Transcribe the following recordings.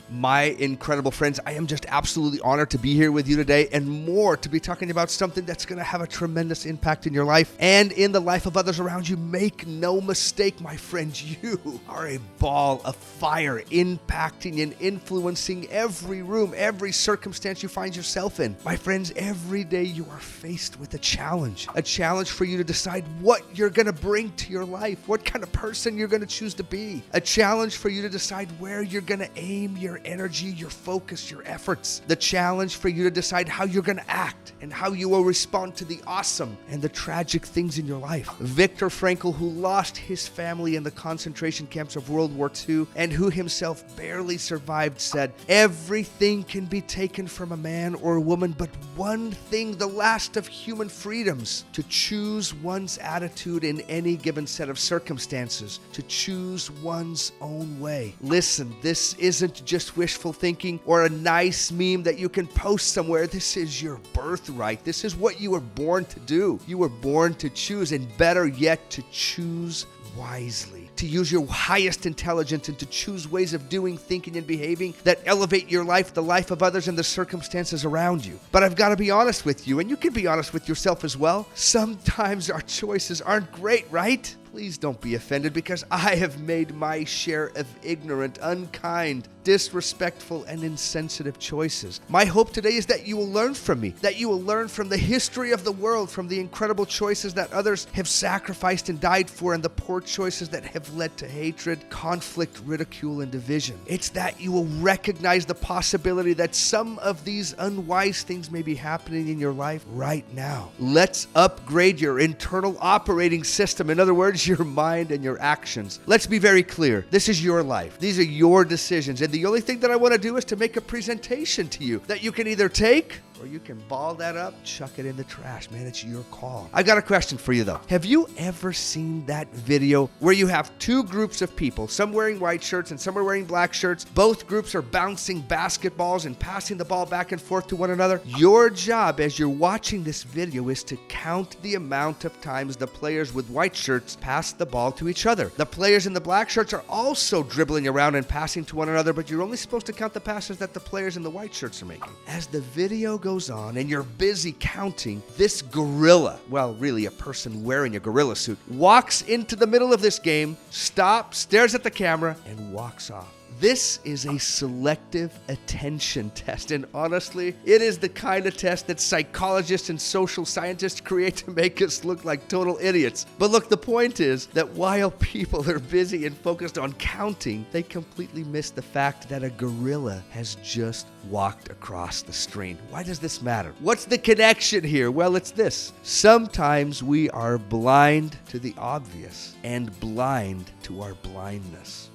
My incredible friends, I am just absolutely honored to be here with you today, and more, to be talking about something that's going to have a tremendous impact in your life and in the life of others around you. Make no mistake, my friends, you are a ball of fire, impacting and influencing every room, every circumstance you find yourself in. My friends, every day you are faced with a challenge for you to decide what you're going to bring to your life, what kind of person you're going to choose to be, a challenge for you to decide where you're going to aim your energy, your focus, your efforts, the challenge for you to decide how you're going to act and how you will respond to the awesome and the tragic things in your life. Viktor Frankl, who lost his family in the concentration camps of World War II and who himself barely survived, said, "Everything can be taken from a man or a woman, but one thing, the last of human freedoms, to choose one's attitude in any given set of circumstances, to choose one's own way." Listen, this isn't just wishful thinking or a nice meme that you can post somewhere. This is your birthright. This is what you were born to do. You were born to choose, and better yet, to choose wisely, to use your highest intelligence and to choose ways of doing, thinking, and behaving that elevate your life, the life of others, and the circumstances around you. But I've got to be honest with you, and you can be honest with yourself as well. Sometimes our choices aren't great, right? Please don't be offended, because I have made my share of ignorant, unkind, disrespectful, and insensitive choices. My hope today is that you will learn from me, that you will learn from the history of the world, from the incredible choices that others have sacrificed and died for, and the poor choices that have led to hatred, conflict, ridicule, and division. It's that you will recognize the possibility that some of these unwise things may be happening in your life right now. Let's upgrade your internal operating system. In other words, your mind and your actions. Let's be very clear. This is your life. These are your decisions. And the only thing that I want to do is to make a presentation to you that you can either take or you can ball that up, chuck it in the trash. Man, it's your call. I got a question for you, though. Have you ever seen that video where you have two groups of people, some wearing white shirts and some are wearing black shirts? Both groups are bouncing basketballs and passing the ball back and forth to one another. Your job as you're watching this video is to count the amount of times the players with white shirts pass the ball to each other. The players in the black shirts are also dribbling around and passing to one another, but you're only supposed to count the passes that the players in the white shirts are making. As the video goes on and you're busy counting, this gorilla, well, really a person wearing a gorilla suit, walks into the middle of this game, stops, stares at the camera, and walks off. This is a selective attention test, and honestly, it is the kind of test that psychologists and social scientists create to make us look like total idiots. But look, the point is that while people are busy and focused on counting, they completely miss the fact that a gorilla has just walked across the screen. Why does this matter? What's the connection here? Well, it's this. Sometimes we are blind to the obvious and blind to our blindness.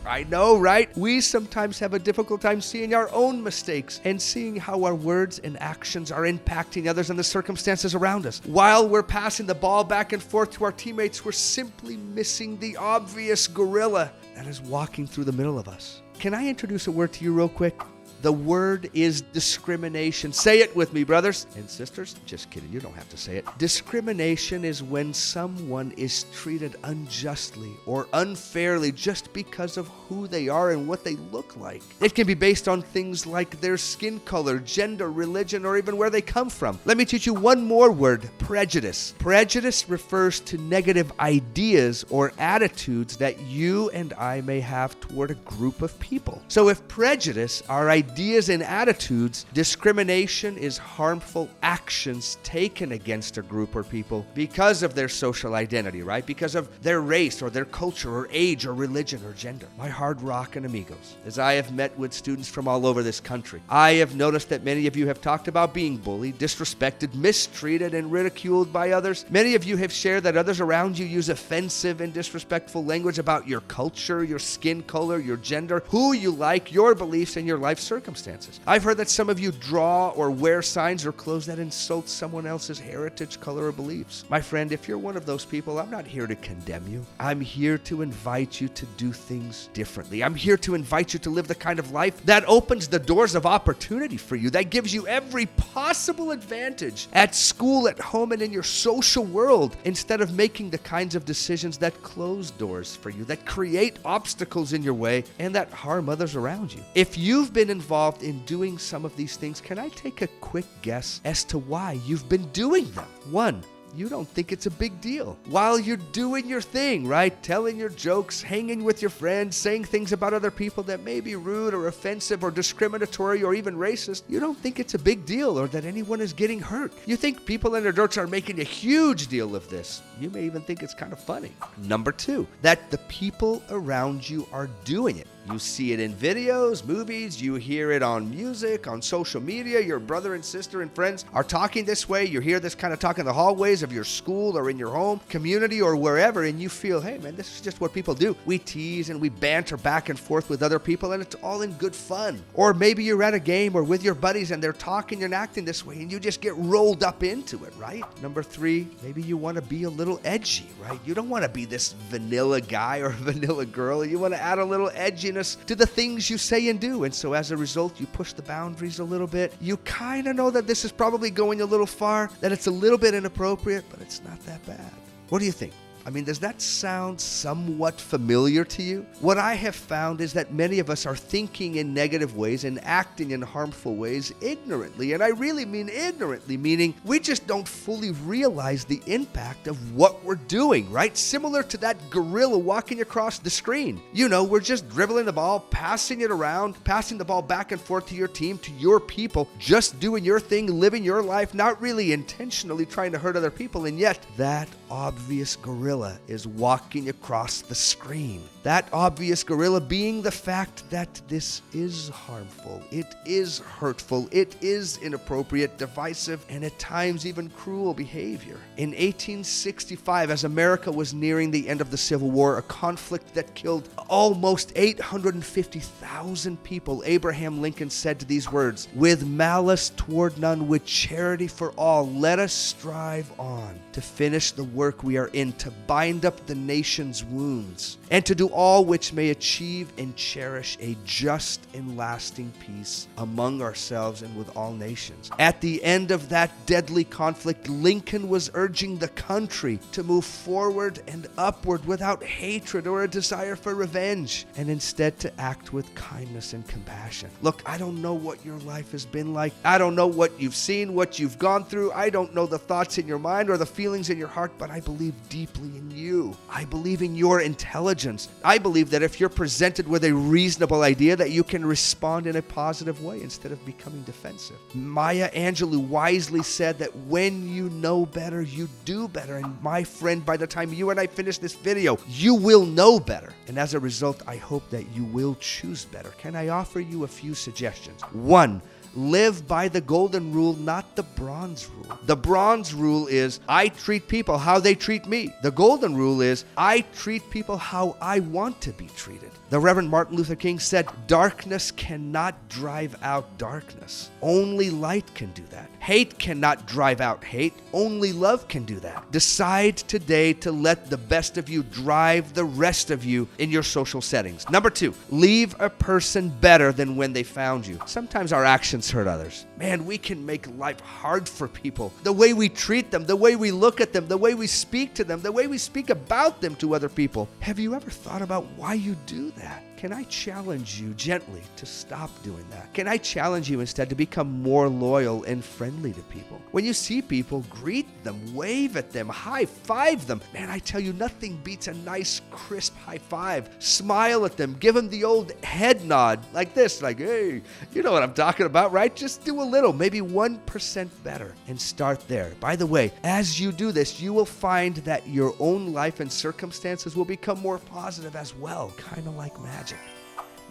I know, right? We sometimes have a difficult time seeing our own mistakes and seeing how our words and actions are impacting others and the circumstances around us. While we're passing the ball back and forth to our teammates, we're simply missing the obvious gorilla that is walking through the middle of us. Can I introduce a word to you real quick? The word is discrimination. Say it with me, brothers and sisters. Just kidding, you don't have to say it. Discrimination is when someone is treated unjustly or unfairly just because of who they are and what they look like. It can be based on things like their skin color, gender, religion, or even where they come from. Let me teach you one more word: prejudice. Prejudice refers to negative ideas or attitudes that you and I may have toward a group of people. So if prejudice are ideas and attitudes, discrimination is harmful actions taken against a group or people because of their social identity, right? Because of their race or their culture or age or religion or gender. My hard rock and amigos, as I have met with students from all over this country, I have noticed that many of you have talked about being bullied, disrespected, mistreated, and ridiculed by others. Many of you have shared that others around you use offensive and disrespectful language about your culture, your skin color, your gender, who you like, your beliefs, and your life circumstances. circumstances. I've heard that some of you draw or wear signs or clothes that insult someone else's heritage, color, or beliefs. My friend, if you're one of those people, I'm not here to condemn you. I'm here to invite you to do things differently. I'm here to invite you to live the kind of life that opens the doors of opportunity for you, that gives you every possible advantage at school, at home, and in your social world, instead of making the kinds of decisions that close doors for you, that create obstacles in your way, and that harm others around you. If you've been involved in doing some of these things, can I take a quick guess as to why you've been doing them? 1, you don't think it's a big deal. While you're doing your thing, right? Telling your jokes, hanging with your friends, saying things about other people that may be rude or offensive or discriminatory or even racist, you don't think it's a big deal or that anyone is getting hurt. You think people in the church are making a huge deal of this. You may even think it's kind of funny. Number 2, that the people around you are doing it. You see it in videos, movies, you hear it on music, on social media. Your brother and sister and friends are talking this way. You hear this kind of talk in the hallways of your school or in your home, community, or wherever, and you feel, hey man, this is just what people do. We tease and we banter back and forth with other people, and it's all in good fun. Or maybe you're at a game or with your buddies and they're talking and acting this way, and you just get rolled up into it, right? Number 3, maybe you want to be a little edgy, right? You don't want to be this vanilla guy or vanilla girl. You want to add a little edginess to the things you say and do. And so as a result, you push the boundaries a little bit. You kind of know that this is probably going a little far, that it's a little bit inappropriate, but it's not that bad. What do you think? I mean, does that sound somewhat familiar to you? What I have found is that many of us are thinking in negative ways and acting in harmful ways ignorantly. And I really mean ignorantly, meaning we just don't fully realize the impact of what we're doing, right? Similar to that gorilla walking across the screen. You know, we're just dribbling the ball, passing it around, passing the ball back and forth to your team, to your people, just doing your thing, living your life, not really intentionally trying to hurt other people. And yet, that obvious gorilla is walking across the screen. That obvious gorilla being the fact that this is harmful, it is hurtful, it is inappropriate, divisive, and at times even cruel behavior. In 1865, as America was nearing the end of the Civil War, a conflict that killed almost 850,000 people, Abraham Lincoln said these words, "With malice toward none, with charity for all, let us strive on to finish the work we are in, to bind up the nation's wounds, and to do all which may achieve and cherish a just and lasting peace among ourselves and with all nations." At the end of that deadly conflict, Lincoln was urging the country to move forward and upward without hatred or a desire for revenge, and instead to act with kindness and compassion. Look, I don't know what your life has been like. I don't know what you've seen, what you've gone through. I don't know the thoughts in your mind or the feelings in your heart, but I believe deeply in you. I believe in your intelligence. I believe that if you're presented with a reasonable idea, that you can respond in a positive way instead of becoming defensive. Maya Angelou wisely said that when you know better, you do better. And my friend, by the time you and I finish this video, you will know better. And as a result, I hope that you will choose better. Can I offer you a few suggestions? 1, live by the golden rule, not the bronze rule. The bronze rule is, I treat people how they treat me. The golden rule is, I treat people how I want to be treated. The Reverend Martin Luther King said, darkness cannot drive out darkness. Only light can do that. Hate cannot drive out hate. Only love can do that. Decide today to let the best of you drive the rest of you in your social settings. Number 2, leave a person better than when they found you. Sometimes our actions hurt others. Man, we can make life hard for people. The way we treat them, the way we look at them, the way we speak to them, the way we speak about them to other people. Have you ever thought about why you do that? Can I challenge you gently to stop doing that? Can I challenge you instead to become more loyal and friendly to people? When you see people, greet them, wave at them, high five them. Man, I tell you, nothing beats a nice, crisp high five. Smile at them, give them the old head nod like this, like, hey, you know what I'm talking about, right? Just do a little, maybe 1% better, and start there. By the way, as you do this, you will find that your own life and circumstances will become more positive as well, kind of like magic.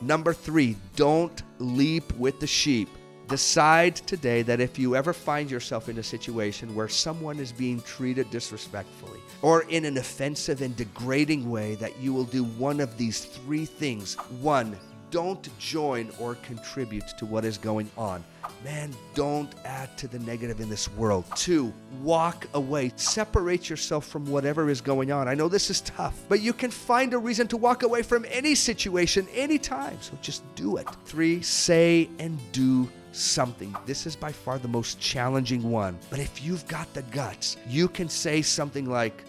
Number 3, don't leap with the sheep. Decide today that if you ever find yourself in a situation where someone is being treated disrespectfully or in an offensive and degrading way, that you will do one of these 3 things. 1, don't join or contribute to what is going on. Man, don't add to the negative in this world. 2, walk away. Separate yourself from whatever is going on. I know this is tough, but you can find a reason to walk away from any situation, anytime. So just do it. 3, say and do something. This is by far the most challenging one. But if you've got the guts, you can say something like,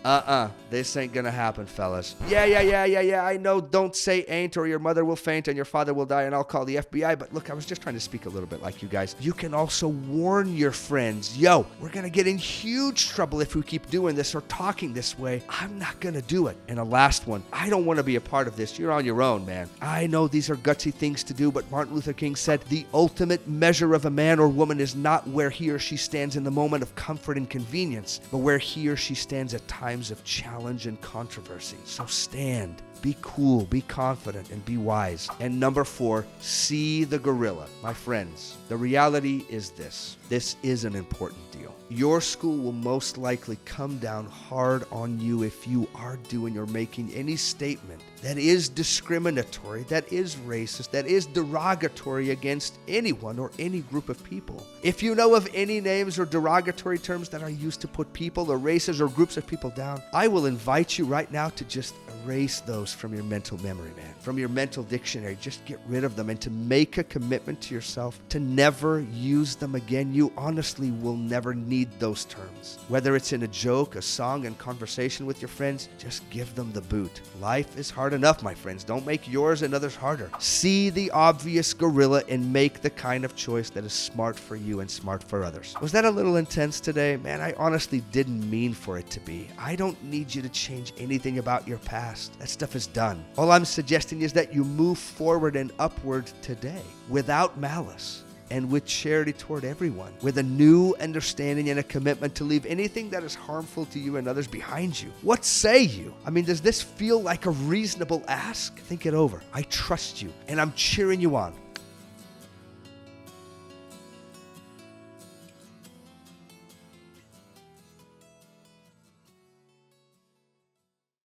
this ain't gonna happen, fellas. Yeah, I know, don't say ain't, or your mother will faint and your father will die and I'll call the FBI. But look, I was just trying to speak a little bit like you guys. You can also warn your friends, yo, we're gonna get in huge trouble if we keep doing this or talking this way. I'm not gonna do it. And a last one, I don't want to be a part of this. You're on your own, man. I know these are gutsy things to do, but Martin Luther King said the ultimate measure of a man or woman is not where he or she stands in the moment of comfort and convenience, but where he or she stands at times of challenge and controversy. So stand, be cool, be confident, and be wise. And number 4, see the gorilla. My friends, the reality is this. This is an important deal. Your school will most likely come down hard on you if you are doing or making any statement that is discriminatory, that is racist, that is derogatory against anyone or any group of people. If you know of any names or derogatory terms that are used to put people or races or groups of people down, I will invite you right now to just erase those from your mental memory, man, from your mental dictionary. Just get rid of them and to make a commitment to yourself to never use them again. You honestly will never need those terms. Whether it's in a joke, a song, and conversation with your friends, just give them the boot. Life is hard enough, my friends. Don't make yours and others harder. See the obvious gorilla and make the kind of choice that is smart for you and smart for others. Was that a little intense today? Man, I honestly didn't mean for it to be. I don't need you to change anything about your past. That stuff is done. All I'm suggesting is that you move forward and upward today without malice and with charity toward everyone, with a new understanding and a commitment to leave anything that is harmful to you and others behind you. What say you? I mean, does this feel like a reasonable ask? Think it over. I trust you, and I'm cheering you on.